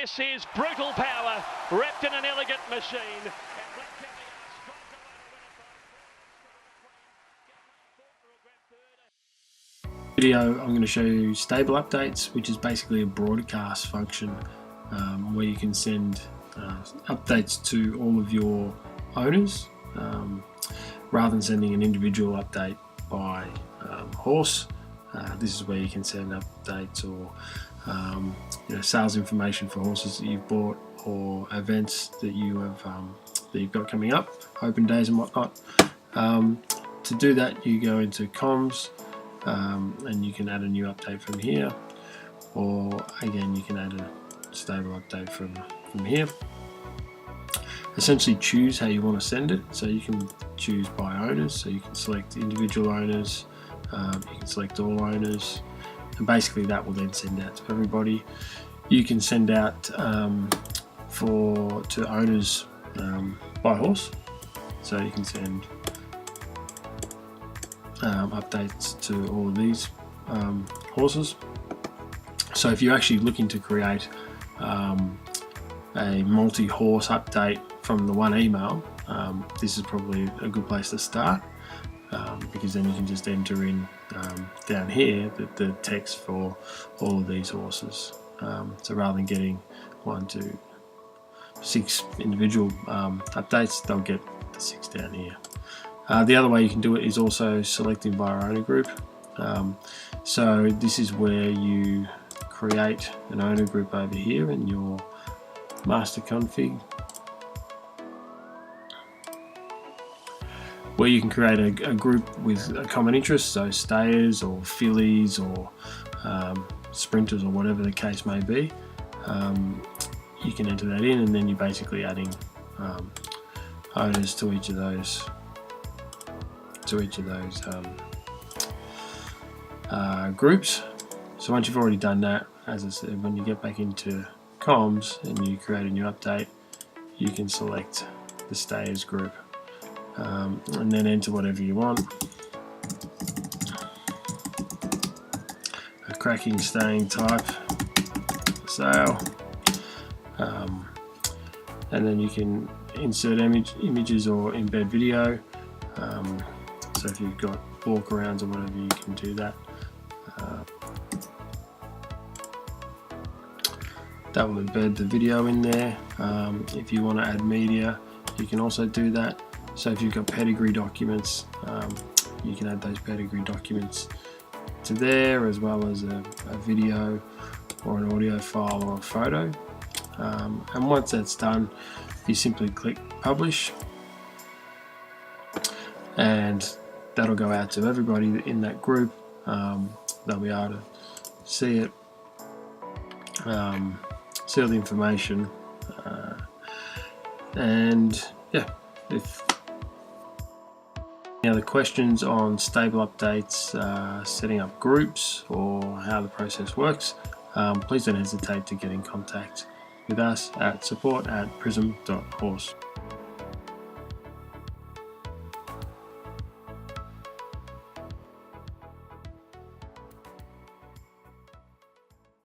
This is brutal power wrapped in an elegant machine. Video, I'm going to show you stable updates, which is basically a broadcast function where you can send updates to all of your owners rather than sending an individual update by horse. This is where you can send updates or sales information for horses that you've bought or events that you have that you've got coming up, open days and whatnot. To do that, you go into comms. And you can add a new update from here, or again you can add a stable update from here. Essentially choose how you want to send it, so you can choose by owners, so you can select individual owners, you can select all owners, and basically that will then send out to everybody. You can send out to owners by horse, so you can send updates to all of these horses. So if you're actually looking to create a multi-horse update from the one email, this is probably a good place to start, because then you can just enter in down here the text for all of these horses. So rather than getting 1 to 6 individual updates, they'll get the 6 down here. The other way you can do it is also selecting via owner group. So this is where you create an owner group over here in your master config, where you can create a group with a common interest, so stayers or fillies or sprinters or whatever the case may be. You can enter that in, and then you're basically adding owners to each of those groups. So once you've already done that, as I said, when you get back into comms and you create a new update, you can select the stayers group and then enter whatever you want. A cracking staying type sale, and then you can insert images or embed video. So if you've got walk-arounds or whatever, you can do that. That will embed the video in there. If you want to add media, you can also do that. So if you've got pedigree documents, you can add those pedigree documents to there, as well as a video or an audio file or a photo. And once that's done, you simply click publish, and that'll go out to everybody in that group. They'll be able to see it, see all the information, and yeah, if any other questions on stable updates, setting up groups, or how the process works, please don't hesitate to get in contact with us at support@prism.horse.